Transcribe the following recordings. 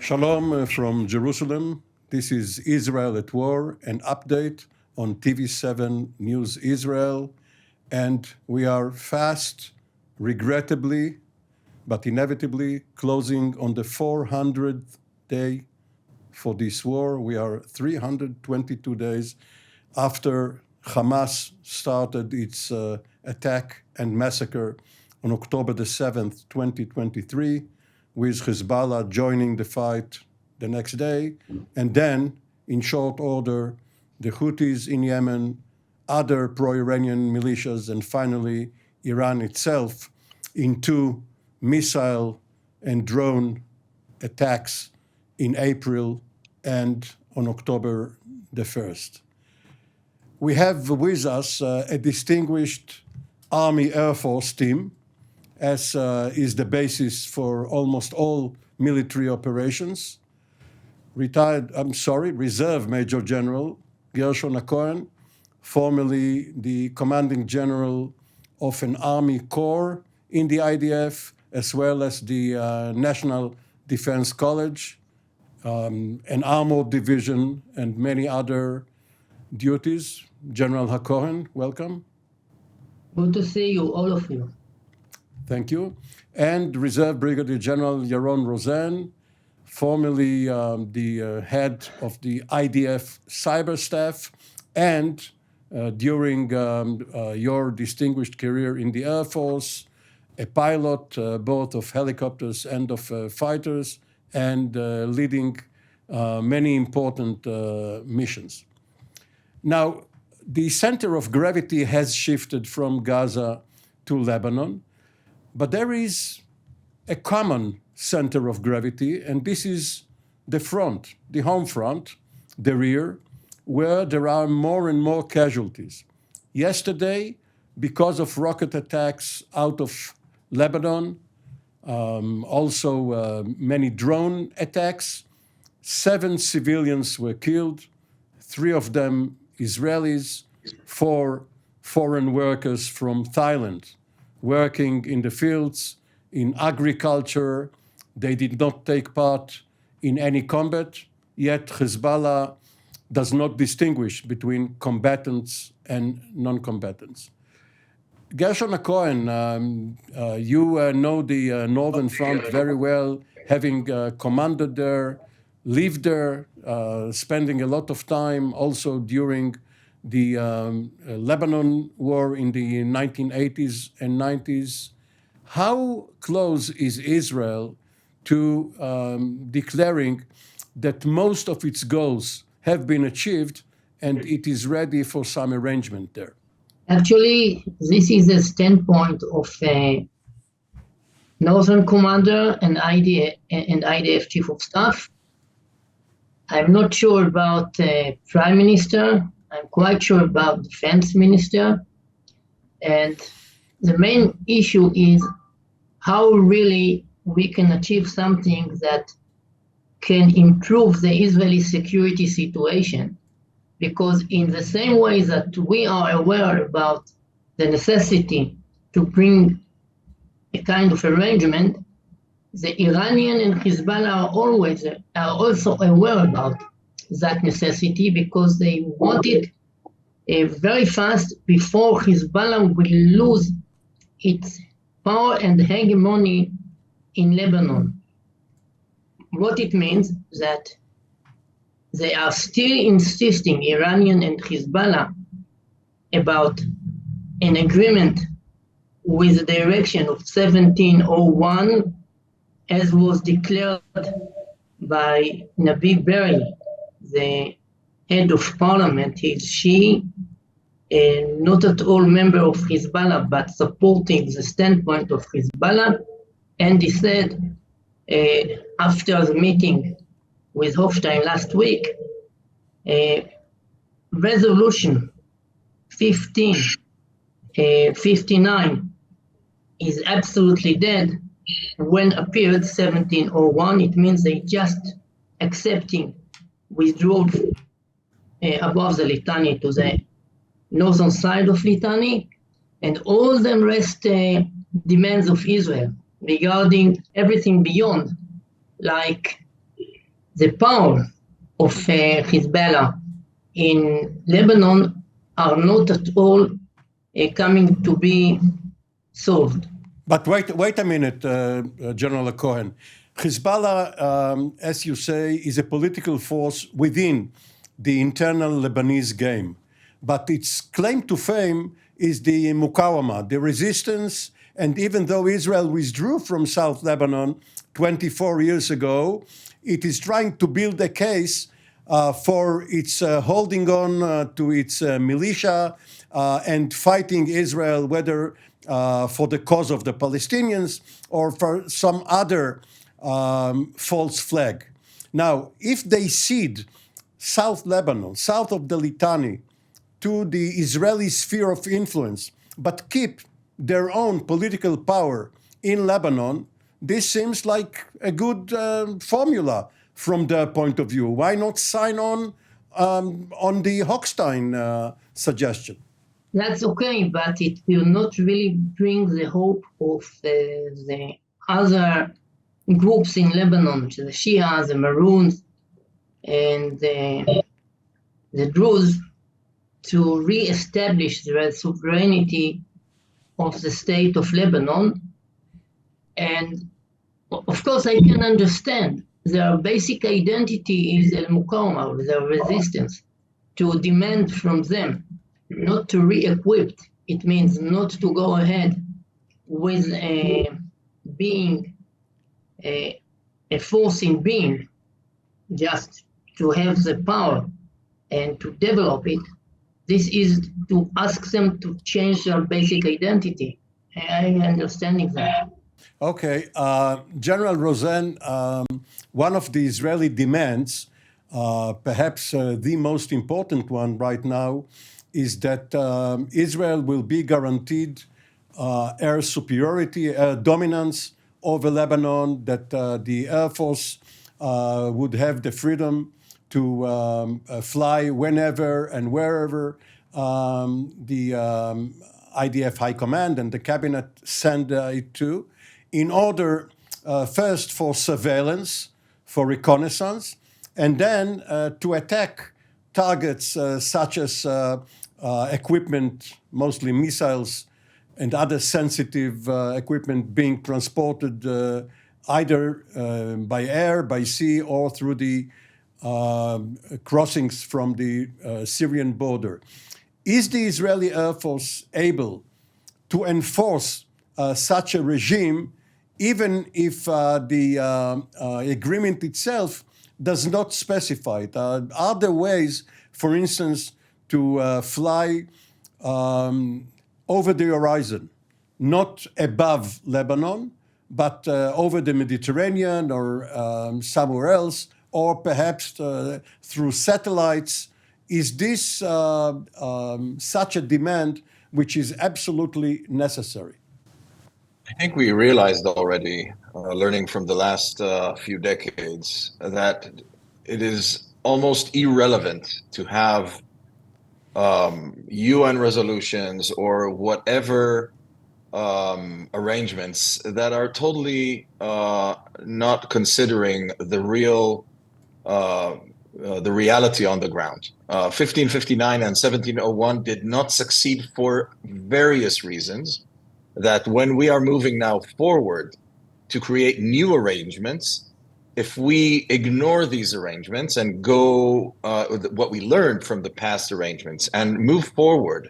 Shalom from Jerusalem. This is Israel at War, an update on TV7 News Israel. And we are fast, regrettably, but inevitably, closing on the 400th day for this war. We are 322 days after Hamas started its attack and massacre on October the 7th, 2023, with Hezbollah joining the fight the next day, and then, in short order, the Houthis in Yemen, other pro-Iranian militias, and finally, Iran itself in two missile and drone attacks in April and on October the 1st. We have with us a distinguished Army Air Force team, as is the basis for almost all military operations. Reserve Major General Gershon Cohen, formerly the commanding general of an Army Corps in the IDF, as well as the National Defense College, an armored division, and many other duties. General HaKohen, welcome. Good to see you, all of you. Thank you. And Reserve Brigadier General Yaron Rosen, formerly the head of the IDF cyber staff, and during your distinguished career in the Air Force, a pilot both of helicopters and of fighters, and leading many important missions. Now, the center of gravity has shifted from Gaza to Lebanon, but there is a common center of gravity, and this is the front, the home front, the rear, where there are more and more casualties. Yesterday, because of rocket attacks out of Lebanon, also many drone attacks, 7 civilians were killed, 3 of them Israelis, 4 foreign workers from Thailand, working in the fields, in agriculture. They did not take part in any combat, yet Hezbollah does not distinguish between combatants and non-combatants. Gershon Cohen, you know the Northern Front very well, having commanded there, lived there, spending a lot of time also during the Lebanon war in the 1980s and 90s. How close is Israel to declaring that most of its goals have been achieved and it is ready for some arrangement there? Actually, this is a standpoint of a Northern Commander and IDF Chief of Staff. I'm not sure about Prime Minister. I'm quite sure about Defense Minister. And the main issue is how really we can achieve something that can improve the Israeli security situation. Because in the same way that we are aware about the necessity to bring a kind of arrangement, the Iranian and Hezbollah are also aware about that necessity, because they want it very fast before Hezbollah will lose its power and hegemony in Lebanon. What it means that they are still insisting, Iranian and Hezbollah, about an agreement with the direction of 1701, as was declared by Nabi Berri, the head of parliament. She, not at all member of Hezbollah, but supporting the standpoint of Hezbollah. And he said, after the meeting with Hofstein last week, resolution 1559 is absolutely dead. When appeared 1701, it means they just accepting withdrawal above the Litani to the northern side of Litani, and all the rest demands of Israel regarding everything beyond, like the power of Hezbollah in Lebanon are not at all coming to be solved. But wait a minute, General Cohen. Hezbollah, as you say, is a political force within the internal Lebanese game. But its claim to fame is the Mukawama, the resistance. And even though Israel withdrew from South Lebanon 24 years ago, it is trying to build a case for its holding on to its militia and fighting Israel, whether for the cause of the Palestinians or for some other false flag. Now, if they cede South Lebanon, south of the Litani, to the Israeli sphere of influence, but keep their own political power in Lebanon, this seems like a good formula from their point of view. Why not sign on the Hochstein suggestion? That's okay, but it will not really bring the hope of the other groups in Lebanon, the Shia, the Maroons, and the Druze, to re-establish the sovereignty of the state of Lebanon. And of course, I can understand their basic identity is al-Muqawma, their resistance, to demand from them not to re-equip. It means not to go ahead with being a force in being, just to have the power and to develop it. This is to ask them to change their basic identity. I am understanding that. Okay, General Rosen, one of the Israeli demands, perhaps the most important one right now, is that Israel will be guaranteed air superiority, air dominance over Lebanon, that the Air Force would have the freedom to fly whenever and wherever the IDF High Command and the cabinet send it to, in order first for surveillance, for reconnaissance, and then to attack targets such as equipment, mostly missiles and other sensitive equipment being transported either by air, by sea, or through the crossings from the Syrian border. Is the Israeli Air Force able to enforce such a regime, even if the agreement itself does not specify it? Are there ways, for instance, to fly over the horizon, not above Lebanon, but over the Mediterranean or somewhere else, or perhaps through satellites? Is this such a demand which is absolutely necessary? I think we realized already, learning from the last few decades, that it is almost irrelevant to have UN resolutions or whatever arrangements that are totally not considering the real the reality on the ground. 1559 and 1701 did not succeed for various reasons, that when we are moving now forward to create new arrangements, if we ignore these arrangements and go what we learned from the past arrangements and move forward,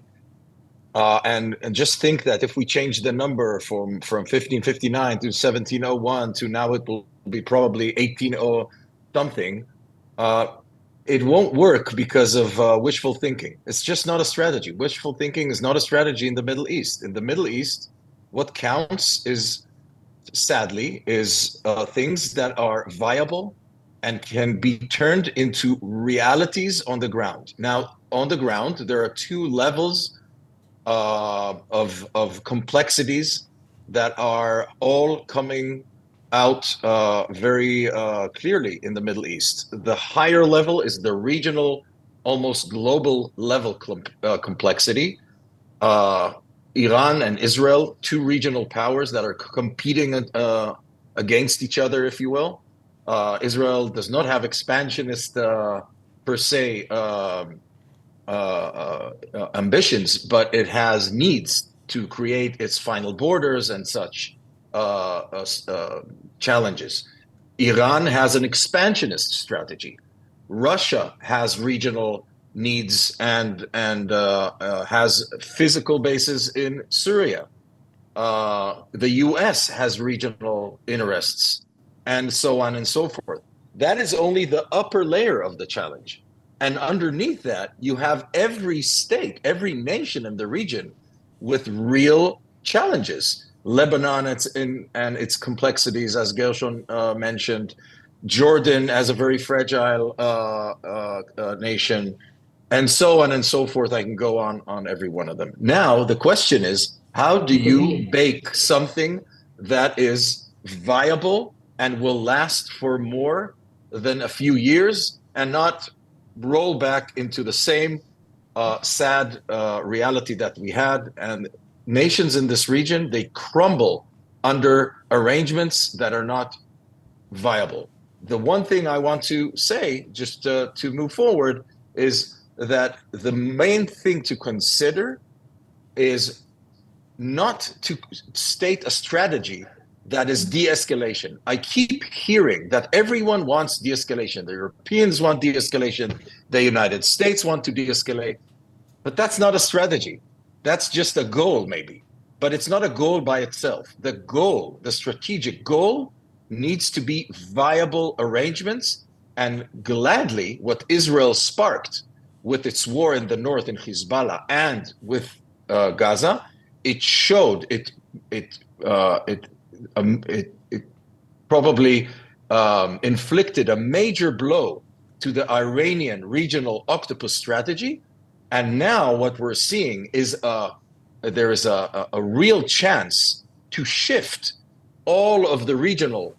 and just think that if we change the number from 1559 to 1701 to now it will be probably 180 something, it won't work because of wishful thinking. It's just not a strategy. Wishful thinking is not a strategy in the Middle East. In the Middle East, what counts is, sadly, is things that are viable and can be turned into realities on the ground. Now, on the ground, there are two levels of complexities that are all coming out very clearly in the Middle East. The higher level is the regional, almost global level complexity. Iran and Israel, two regional powers that are competing against each other, if you will. Israel does not have expansionist per se ambitions, but it has needs to create its final borders and such challenges. Iran has an expansionist strategy. Russia has regional needs and has physical bases in Syria. The U.S. has regional interests, and so on and so forth. That is only the upper layer of the challenge. And underneath that, you have every state, every nation in the region with real challenges. Lebanon and its complexities, as Gershon mentioned, Jordan as a very fragile nation, and so on and so forth. I can go on every one of them. Now, the question is, how do you bake something that is viable and will last for more than a few years and not roll back into the same sad reality that we had? And nations in this region, they crumble under arrangements that are not viable. The one thing I want to say, just to move forward, is that the main thing to consider is not to state a strategy that is de-escalation. I keep hearing that everyone wants de-escalation. The Europeans want de-escalation. The United States want to de-escalate. But that's not a strategy. That's just a goal, maybe. But it's not a goal by itself. The goal, the strategic goal, needs to be viable arrangements. And gladly, what Israel sparked with its war in the north in Hezbollah and with Gaza, it showed it probably inflicted a major blow to the Iranian regional octopus strategy. And now what we're seeing is there is a real chance to shift all of the regional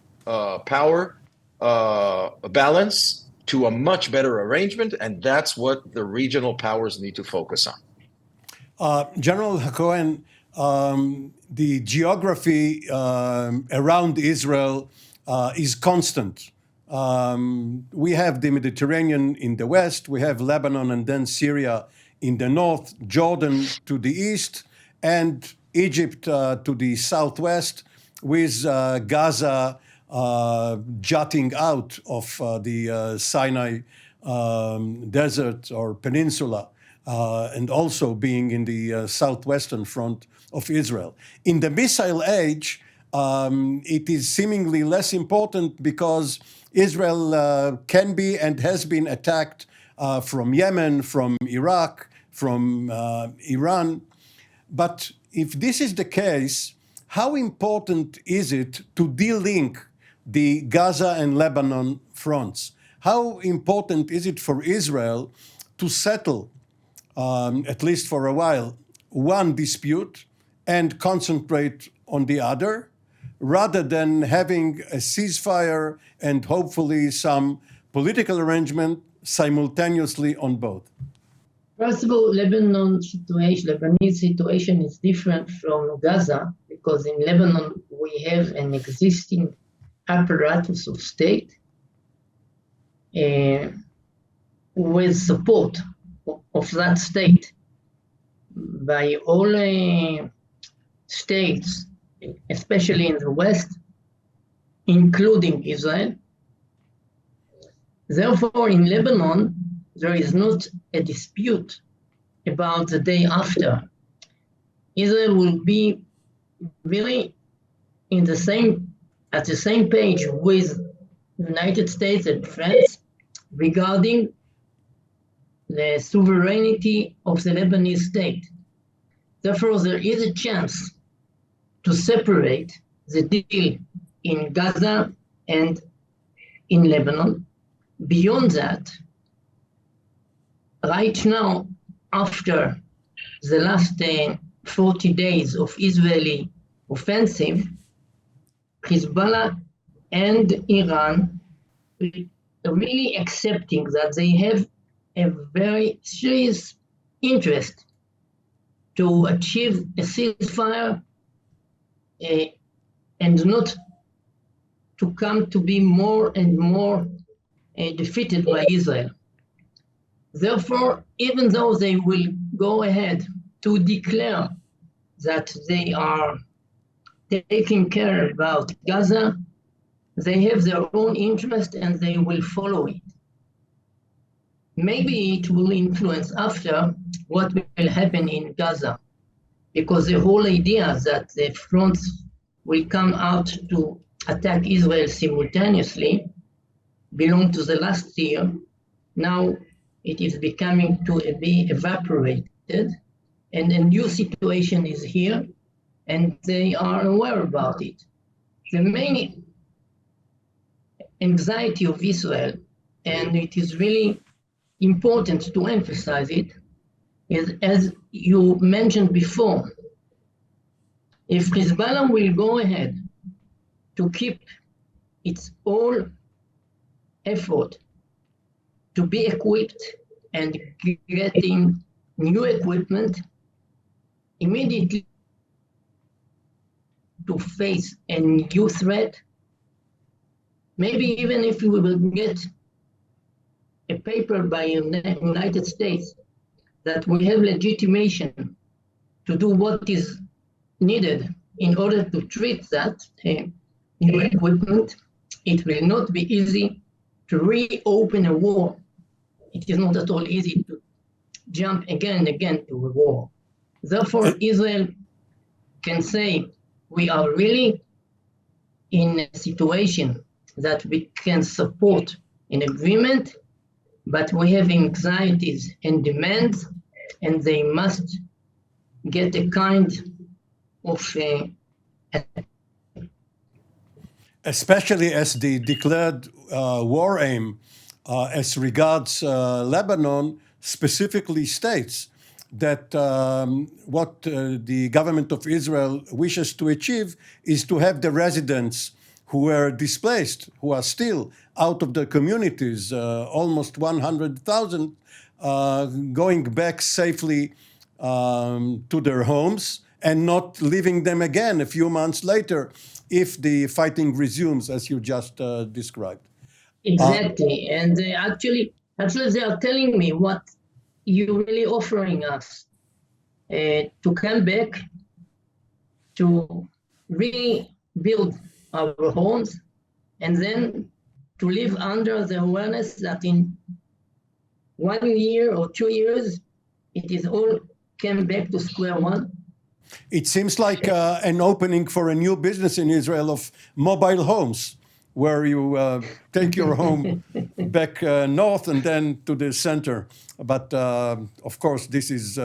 power balance to a much better arrangement, and that's what the regional powers need to focus on. General Hakohen, the geography around Israel is constant. We have the Mediterranean in the west, we have Lebanon and then Syria in the north, Jordan to the east, and Egypt to the southwest, with Gaza jutting out of the Sinai desert or peninsula, and also being in the southwestern front of Israel. In the missile age, it is seemingly less important because Israel can be and has been attacked from Yemen, from Iraq, from Iran. But if this is the case, how important is it to de-link the Gaza and Lebanon fronts? How important is it for Israel to settle, at least for a while, one dispute and concentrate on the other, rather than having a ceasefire and hopefully some political arrangement simultaneously on both? First of all, Lebanese situation is different from Gaza, because in Lebanon we have an existing apparatus of state with support of that state by all states, especially in the West, including Israel. Therefore, in Lebanon, there is not a dispute about the day after. Israel will be really at the same page with the United States and France regarding the sovereignty of the Lebanese state. Therefore, there is a chance to separate the deal in Gaza and in Lebanon. Beyond that, right now, after the last 40 days of Israeli offensive, Hezbollah and Iran are really accepting that they have a very serious interest to achieve a ceasefire and not to come to be more and more defeated by Israel. Therefore, even though they will go ahead to declare that they are taking care about Gaza, they have their own interest and they will follow it. Maybe it will influence after what will happen in Gaza, because the whole idea that the fronts will come out to attack Israel simultaneously belonged to the last year. Now it is becoming to be evaporated, and a new situation is here, and they are aware about it. The main anxiety of Israel, and it is really important to emphasize it, is, as you mentioned before, if Hezbollah will go ahead to keep its whole effort to be equipped and getting new equipment immediately to face a new threat, maybe even if we will get a paper by United States that we have legitimation to do what is needed in order to treat that new equipment, it will not be easy to reopen a war. It is not at all easy to jump again and again to a war. Therefore, Israel can say, we are really in a situation that we can support an agreement, but we have anxieties and demands, and they must get a kind of especially as the declared war aim as regards Lebanon specifically states that what the government of Israel wishes to achieve is to have the residents who were displaced, who are still out of their communities, almost 100,000, going back safely to their homes and not leaving them again a few months later if the fighting resumes, as you just described. Exactly. And actually, they are telling me what you're really offering us to come back, to rebuild our homes, and then to live under the awareness that in 1 year or 2 years, it is all came back to square one. It seems like an opening for a new business in Israel of mobile homes, where you take your home back north and then to the center. But of course, this is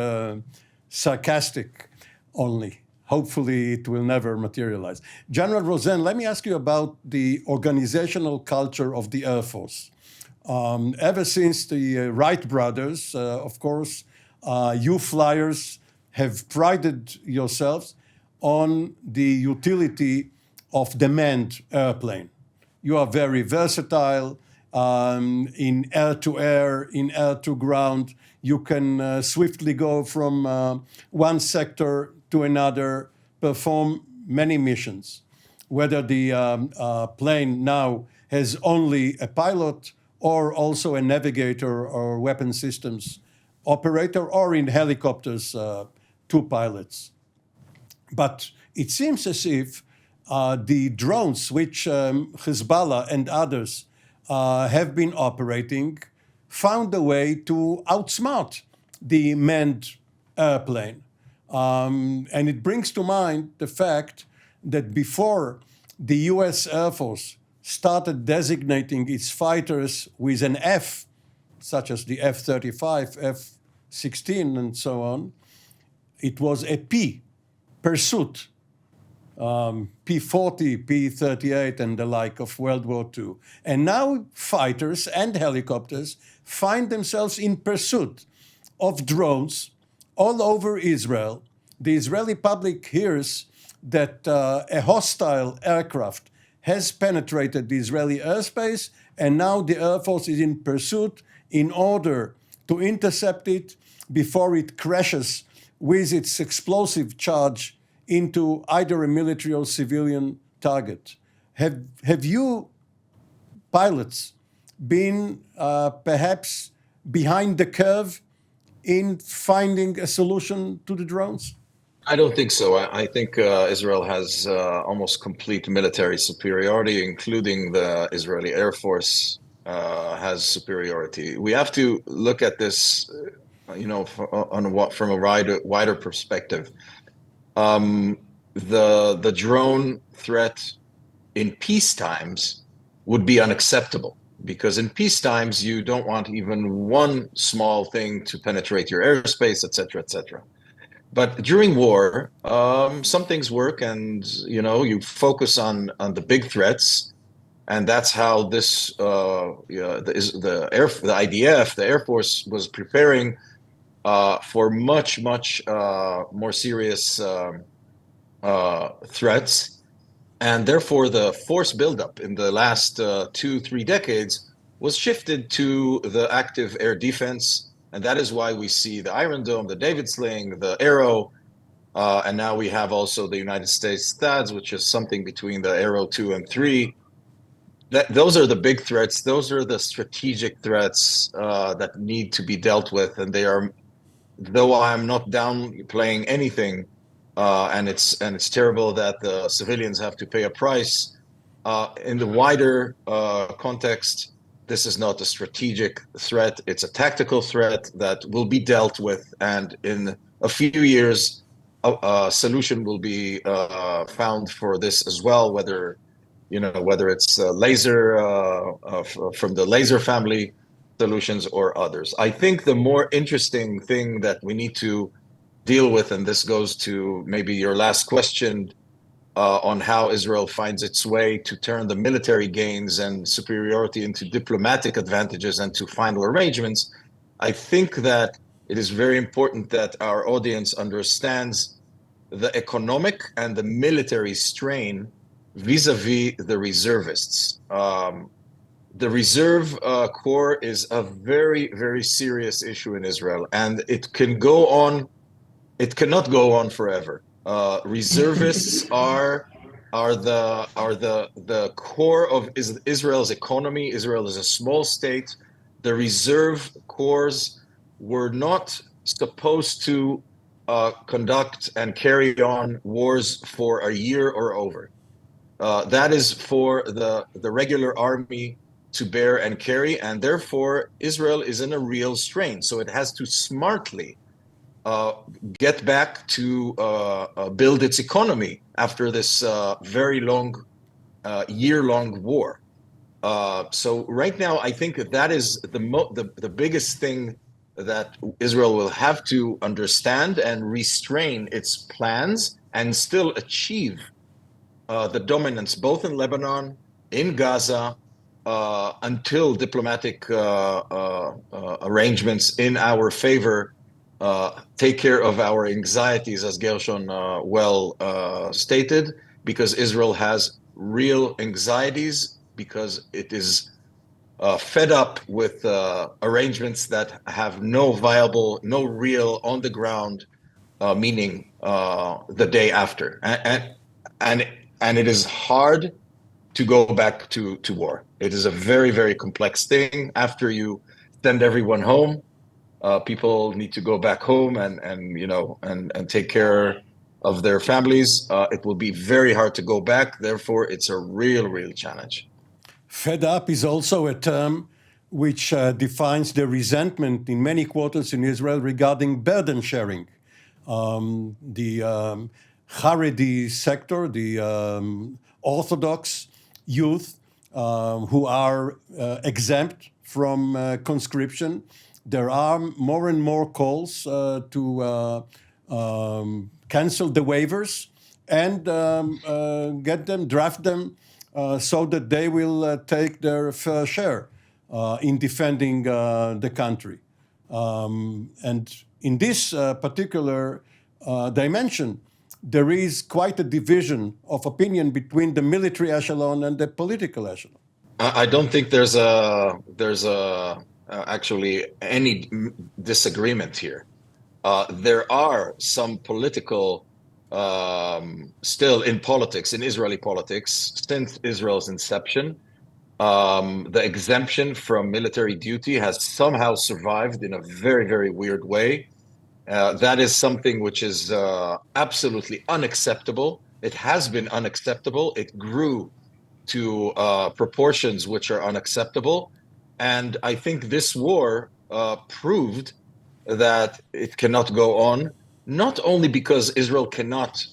sarcastic only. Hopefully, it will never materialize. General Rosen, let me ask you about the organizational culture of the Air Force. Ever since the Wright brothers, of course, you flyers have prided yourselves on the utility of the manned airplane. You are very versatile in air-to-air, in air-to-ground. You can swiftly go from one sector to another, perform many missions. Whether the plane now has only a pilot or also a navigator or weapon systems operator, or in helicopters, 2 pilots. But it seems as if the drones which Hezbollah and others have been operating found a way to outsmart the manned airplane. And it brings to mind the fact that before the US Air Force started designating its fighters with an F, such as the F-35, F-16, and so on, it was a P, pursuit, P-40, P-38, and the like of World War II. And now fighters and helicopters find themselves in pursuit of drones all over Israel. The Israeli public hears that a hostile aircraft has penetrated the Israeli airspace, and now the Air Force is in pursuit in order to intercept it before it crashes with its explosive charge into either a military or civilian target. Have you pilots been perhaps behind the curve in finding a solution to the drones? I don't think so. I think Israel has almost complete military superiority, including the Israeli Air Force has superiority. We have to look at this, from a wider perspective. The drone threat in peace times would be unacceptable, because in peace times you don't want even one small thing to penetrate your airspace, etc., etc. But during war, some things work, and you focus on the big threats, and that's how the IDF, the Air Force, was preparing for much more serious threats. And therefore, the force buildup in the last 2-3 decades was shifted to the active air defense. And that is why we see the Iron Dome, the David Sling, the Arrow, and now we have also the United States THAADs, which is something between the Arrow 2 and 3. Those are the big threats. Those are the strategic threats that need to be dealt with. And they are, though I'm not downplaying anything, and it's terrible that the civilians have to pay a price. In the wider context, this is not a strategic threat. It's a tactical threat that will be dealt with, and in a few years, a solution will be found for this as well. Whether it's laser from the laser family solutions or others. I think the more interesting thing that we need to deal with, and this goes to maybe your last question on how Israel finds its way to turn the military gains and superiority into diplomatic advantages and to final arrangements. I think that it is very important that our audience understands the economic and the military strain vis-a-vis the reservists. The reserve corps is a very, very serious issue in Israel, and it cannot go on forever. Reservists are the core of Israel's economy. Israel is a small state. The reserve corps were not supposed to conduct and carry on wars for a year or over. That is for the regular army to bear and carry, and therefore Israel is in a real strain. So it has to smartly get back to build its economy after this very long, year-long war. So right now, I think that is the biggest thing that Israel will have to understand and restrain its plans and still achieve the dominance both in Lebanon, in Gaza, until diplomatic arrangements in our favor take care of our anxieties, as Gershon stated, because Israel has real anxieties, because it is fed up with arrangements that have no real on-the-ground meaning the day after. And it is hard to go back to war. It is a very, very complex thing. After you send everyone home, people need to go back home and take care of their families. It will be very hard to go back. Therefore, it's a real challenge. Fed up is also a term which defines the resentment in many quarters in Israel regarding burden sharing. The Haredi sector, the Orthodox youth who are exempt from conscription, there are more and more calls to cancel the waivers and draft them so that they will take their fair share in defending the country. And in this particular dimension, there is quite a division of opinion between the military echelon and the political echelon. I don't think there's actually any disagreement here. There are some political still in politics, in Israeli politics, since Israel's inception. The exemption from military duty has somehow survived in a very, very weird way. That is something which is absolutely unacceptable. It has been unacceptable. It grew to proportions which are unacceptable. And I think this war proved that it cannot go on, not only because Israel cannot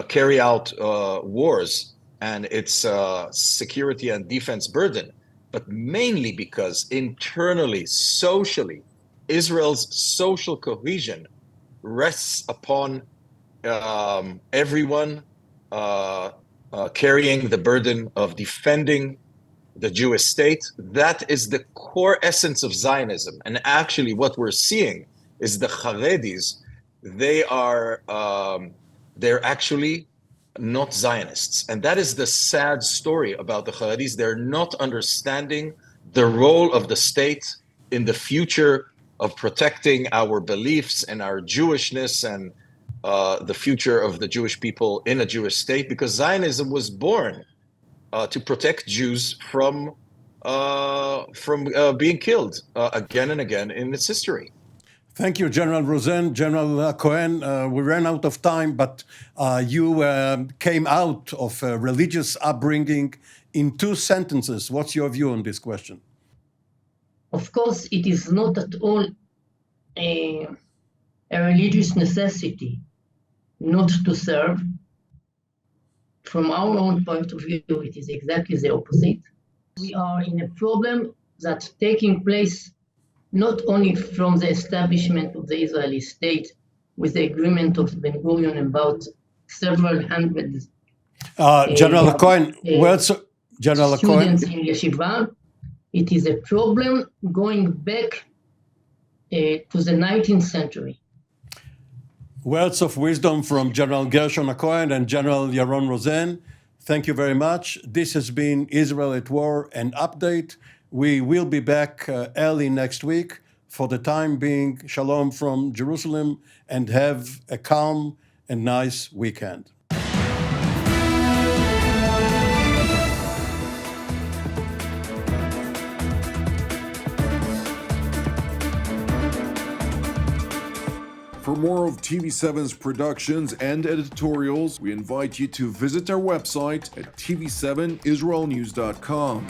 carry out wars and its security and defense burden, but mainly because internally, socially, Israel's social cohesion rests upon everyone carrying the burden of defending the Jewish state. That is the core essence of Zionism. And actually what we're seeing is the Haredis, they're actually not Zionists. And that is the sad story about the Haredis. They're not understanding the role of the state in the future of protecting our beliefs and our Jewishness and the future of the Jewish people in a Jewish state, because Zionism was born to protect Jews from being killed again and again in its history. Thank you, General Rosen. General Cohen, we ran out of time, but you came out of a religious upbringing in 2 sentences. What's your view on this question? Of course, it is not at all a religious necessity not to serve. From our own point of view, it is exactly the opposite. We are in a problem that's taking place not only from the establishment of the Israeli state with the agreement of Ben-Gurion about several hundred General Cohen, General Cohen, students in yeshiva. It is a problem going back to the 19th century. Words of wisdom from General Gershon Cohen and General Yaron Rosen. Thank you very much. This has been Israel at War, an update. We will be back early next week. For the time being, shalom from Jerusalem, and have a calm and nice weekend. For more of TV7's productions and editorials, we invite you to visit our website at TV7israelnews.com.